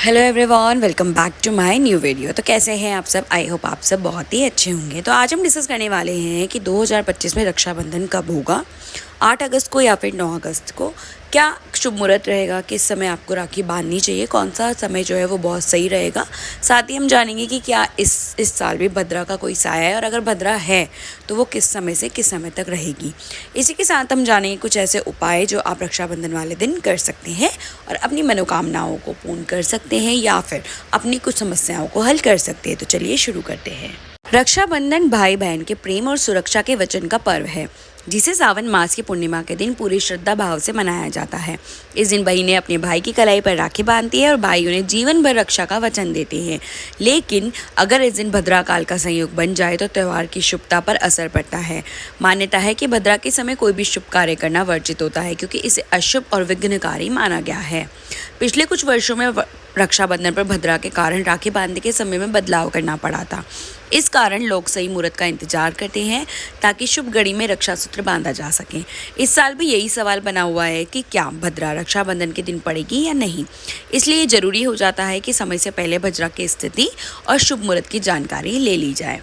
Hello everyone, welcome back to my new video. तो कैसे हैं आप सब? आई होप आप सब बहुत ही अच्छे होंगे। तो आज हम डिस्कस करने वाले हैं कि 2025 में रक्षाबंधन कब होगा, 8 अगस्त को या फिर 9 अगस्त को। क्या शुभ मुहूर्त रहेगा, किस समय आपको राखी बांधनी चाहिए, कौन सा समय जो है वो बहुत सही रहेगा। साथ ही हम जानेंगे कि क्या इस साल भी भद्रा का कोई साया है, और अगर भद्रा है तो वो किस समय से किस समय तक रहेगी। इसी के साथ हम जानेंगे कुछ ऐसे उपाय जो आप रक्षाबंधन वाले दिन कर सकते हैं और अपनी मनोकामनाओं को पूर्ण कर सकते हैं या फिर अपनी कुछ समस्याओं को हल कर सकते हैं। तो चलिए शुरू करते हैं। रक्षाबंधन भाई बहन के प्रेम और सुरक्षा के वचन का पर्व है, जिसे सावन मास की पूर्णिमा के दिन पूरी श्रद्धा भाव से मनाया जाता है। इस दिन बहनें अपने भाई की कलाई पर राखी बांधती है और भाई उन्हें जीवन भर रक्षा का वचन देते हैं। लेकिन अगर इस दिन भद्रा काल का संयोग बन जाए तो त्यौहार की शुभता पर असर पड़ता है। मान्यता है कि भद्रा के समय कोई भी शुभ कार्य करना वर्जित होता है, क्योंकि इसे अशुभ और विघ्नकारी माना गया है। पिछले कुछ वर्षों में रक्षाबंधन पर भद्रा के कारण राखी बांधने के समय में बदलाव करना पड़ा था। इस कारण लोग सही मुहूर्त का इंतजार करते हैं ताकि शुभ घड़ी में रक्षा सूत्र बांधा जा सके। इस साल भी यही सवाल बना हुआ है कि क्या भद्रा रक्षाबंधन के दिन पड़ेगी या नहीं। इसलिए जरूरी हो जाता है कि समय से पहले भद्रा की स्थिति और शुभ मुहूर्त की जानकारी ले ली जाए।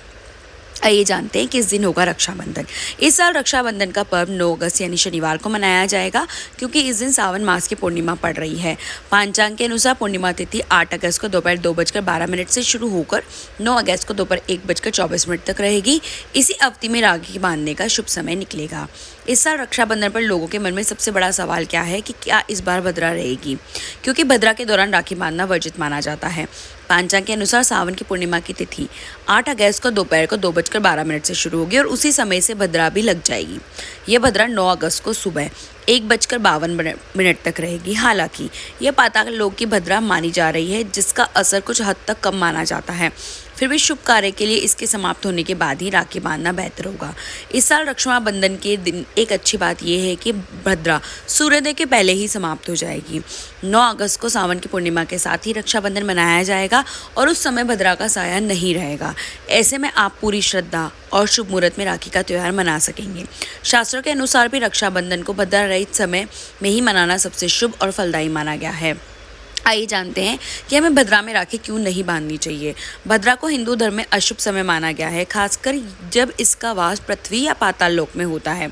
आइए जानते हैं किस दिन होगा रक्षाबंधन। इस साल रक्षाबंधन का पर्व 9 अगस्त यानी शनिवार को मनाया जाएगा, क्योंकि इस दिन सावन मास की पूर्णिमा पड़ रही है। पांचांग के अनुसार पूर्णिमा तिथि 8 अगस्त को दोपहर 2:12 से शुरू होकर 9 अगस्त को दोपहर 1:24 तक रहेगी। इसी अवधि में राखी बांधने का शुभ समय निकलेगा। इस साल रक्षाबंधन पर लोगों के मन में सबसे बड़ा सवाल क्या है कि क्या इस बार भद्रा रहेगी, क्योंकि भद्रा के दौरान राखी बांधना वर्जित माना जाता है। पांचांग के अनुसार सावन की पूर्णिमा की तिथि 8 अगस्त को दोपहर को 2:12 से शुरू होगी और उसी समय से भद्रा भी लग जाएगी। यह भद्रा 9 अगस्त को सुबह 1:52 तक रहेगी। हालांकि यह पाताल लोक की भद्रा मानी जा रही है, जिसका असर कुछ हद तक कम माना जाता है। फिर भी शुभ कार्य के लिए इसके समाप्त होने के बाद ही राखी बांधना बेहतर होगा। इस साल रक्षाबंधन के दिन एक अच्छी बात यह है कि भद्रा सूर्योदय के पहले ही समाप्त हो जाएगी। 9 अगस्त को सावन की पूर्णिमा के साथ ही रक्षाबंधन मनाया जाएगा और उस समय भद्रा का साया नहीं रहेगा। ऐसे में आप पूरी श्रद्धा और शुभ मुहूर्त में राखी का त्यौहार मना सकेंगे। शास्त्रों के अनुसार भी रक्षाबंधन को भद्रा रहित समय में ही मनाना सबसे शुभ और फलदायी माना गया है। आइए जानते हैं कि हमें भद्रा में राखी क्यों नहीं बांधनी चाहिए। भद्रा को हिंदू धर्म में अशुभ समय माना गया है, खासकर जब इसका वास पृथ्वी या पाताल लोक में होता है।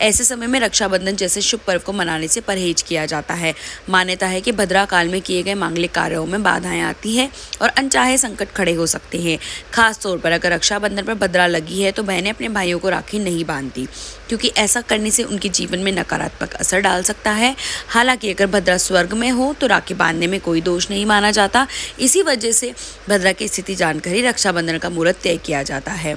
ऐसे समय में रक्षाबंधन जैसे शुभ पर्व को मनाने से परहेज किया जाता है। मान्यता है कि भद्रा काल में किए गए मांगलिक कार्यों में बाधाएं आती हैं और अनचाहे संकट खड़े हो सकते हैं। खास तौर पर अगर रक्षाबंधन पर भद्रा लगी है तो बहनें अपने भाइयों को राखी नहीं बांधती, क्योंकि ऐसा करने से उनके जीवन में नकारात्मक असर डाल सकता है। हालांकि अगर भद्रा स्वर्ग में हो तो राखी बांधने में कोई दोष नहीं माना जाता। इसी वजह से भद्रा की स्थिति जानकर ही रक्षाबंधन का मुहूर्त तय किया जाता है।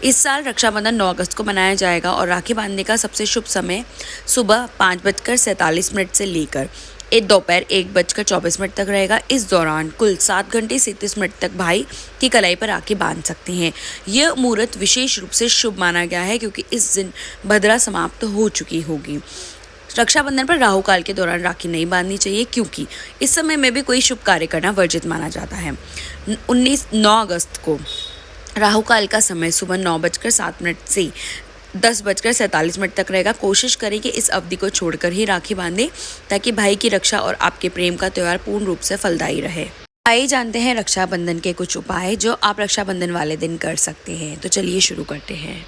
इस साल रक्षाबंधन 9 अगस्त को मनाया जाएगा और राखी बांधने का सबसे शुभ समय सुबह 5:47 से लेकर दोपहर 1:24 तक रहेगा। इस दौरान कुल 7 घंटे 37 मिनट तक भाई की कलाई पर राखी बांध सकते हैं। यह मुहूर्त विशेष रूप से शुभ माना गया है, क्योंकि इस दिन भद्रा समाप्त हो चुकी होगी। रक्षाबंधन पर राहु काल के दौरान राखी नहीं बांधनी चाहिए, क्योंकि इस समय में भी कोई शुभ कार्य करना वर्जित माना जाता है। 9 अगस्त को राहु काल का समय सुबह 9:07 से 10:47 तक रहेगा। कोशिश करें कि इस अवधि को छोड़कर ही राखी बांधें, ताकि भाई की रक्षा और आपके प्रेम का त्यौहार पूर्ण रूप से फलदायी रहे। आइए जानते हैं रक्षाबंधन के कुछ उपाय जो आप रक्षाबंधन वाले दिन कर सकते हैं। तो चलिए शुरू करते हैं।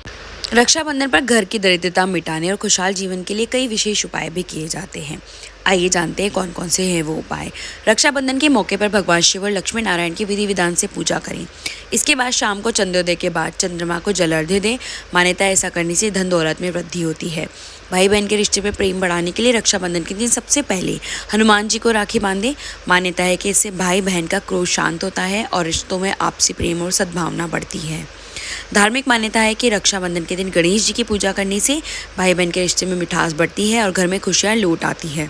रक्षाबंधन पर घर की दरिद्रता मिटाने और खुशहाल जीवन के लिए कई विशेष उपाय भी किए जाते हैं। आइए जानते हैं कौन कौन से हैं वो उपाय। रक्षाबंधन के मौके पर भगवान शिव और लक्ष्मी नारायण की विधि विधान से पूजा करें। इसके बाद शाम को चंद्रोदय के बाद चंद्रमा को जल अर्घ्य दें। मान्यता ऐसा करने से धन दौलत में वृद्धि होती है। भाई बहन के रिश्ते में प्रेम बढ़ाने के लिए रक्षाबंधन के दिन सबसे पहले हनुमान जी को राखी बांधें। मान्यता है कि इससे भाई बहन का क्रोध शांत होता है और रिश्तों में आपसी प्रेम और सद्भावना बढ़ती है। धार्मिक मान्यता है कि रक्षाबंधन के दिन गणेश जी की पूजा करने से भाई बहन के रिश्ते में मिठास बढ़ती है और घर में खुशियाँ लौट आती है।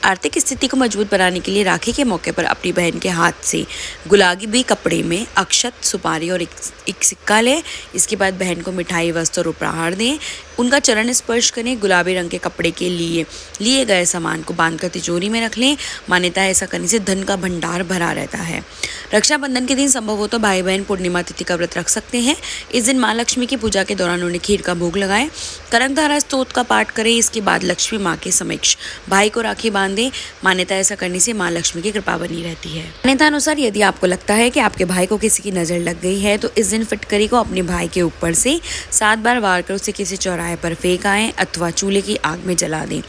आर्थिक स्थिति को मजबूत बनाने के लिए राखी के मौके पर अपनी बहन के हाथ से गुलाबी कपड़े में अक्षत, सुपारी और एक सिक्का लें। इसके बाद बहन को मिठाई, वस्त्र और उपहार दें। उनका चरण स्पर्श करें। गुलाबी रंग के कपड़े के लिए गए सामान को बांधकर तिजोरी में रख लें। मान्यता है ऐसा करने से धन का भंडार भरा रहता है। रक्षाबंधन के दिन संभव हो तो भाई बहन पूर्णिमा तिथि का व्रत रख सकते हैं। इस दिन माँ लक्ष्मी की पूजा के दौरान उन्हें खीर का भोग लगाएं। कनकधारा स्तोत्र का पाठ करें। इसके बाद लक्ष्मी माँ के समक्ष भाई को राखी बांध बांधे। मान्यता ऐसा करने से माँ लक्ष्मी की कृपा बनी रहती है। मान्यता अनुसार यदि आपको लगता है कि आपके भाई को किसी की नज़र लग गई है तो इस दिन फिटकरी को अपने भाई के ऊपर से 7 बार वार कर उसे किसी चौराहे पर फेंक आएं अथवा चूल्हे की आग में जला दें।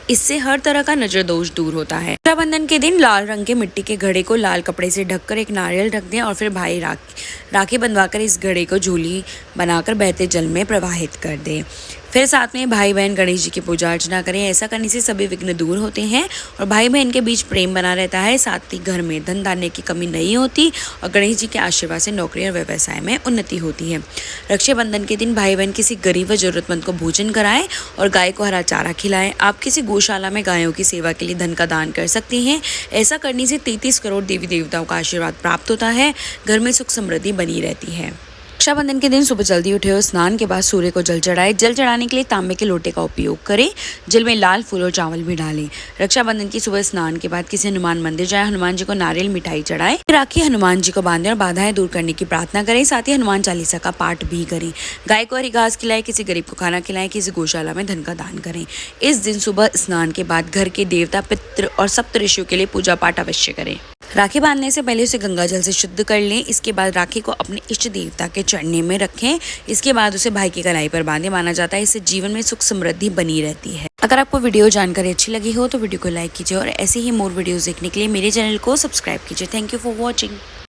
इससे हर तरह का नजर दोष दूर होता है। रक्षाबंधन के दिन लाल रंग के मिट्टी के घड़े को लाल कपड़े से ढककर एक नारियल रख दें और फिर भाई राखी बंधवाकर इस घड़े को झूली बनाकर बहते जल में प्रवाहित कर दें। फिर साथ में भाई बहन गणेश जी की पूजा अर्चना करें। ऐसा करने से सभी विघ्न दूर होते हैं और भाई बहन के बीच प्रेम बना रहता है। साथ ही घर में धन धान्य की कमी नहीं होती और गणेश जी के आशीर्वाद से नौकरी और व्यवसाय में उन्नति होती है। रक्षाबंधन के दिन भाई बहन किसी गरीब व जरूरतमंद को भोजन कराएं और गाय को हरा चारा खिलाएं। आप किसी गौशाला में गायों की सेवा के लिए धन का दान कर सकते हैं। ऐसा करने से 33 करोड़ देवी देवताओं का आशीर्वाद प्राप्त होता है। घर में सुख समृद्धि बनी रहती है। रक्षाबंधन के दिन सुबह जल्दी उठे और स्नान के बाद सूर्य को जल चढ़ाए। जल चढ़ाने के लिए तांबे के लोटे का उपयोग करें। जल में लाल फूल और चावल भी डालें। रक्षाबंधन की सुबह स्नान के बाद किसी हनुमान मंदिर जाए, हनुमान जी को नारियल मिठाई चढ़ाएं। राखी हनुमान जी को बांधें और बाधाएं दूर करने की प्रार्थना करें। साथ ही हनुमान चालीसा का पाठ भी करें। गाय को हरी घास खिलाएं, किसी गरीब को खाना खिलाएं, किसी गौशाला में धन का दान करें। इस दिन सुबह स्नान के बाद घर के देवता, पितृ और सप्त ऋषियों के लिए पूजा पाठ अवश्य करें। राखी बांधने से पहले उसे गंगा जल से शुद्ध कर लें। इसके बाद राखी को अपने इष्ट देवता के चढ़ने में रखें। इसके बाद उसे भाई की कलाई पर बांधे। माना जाता है इससे जीवन में सुख समृद्धि बनी रहती है। अगर आपको वीडियो जानकारी अच्छी लगी हो तो वीडियो को लाइक कीजिए और ऐसे ही मोर वीडियोस देखने के लिए मेरे चैनल को सब्सक्राइब कीजिए। Thank you for watching.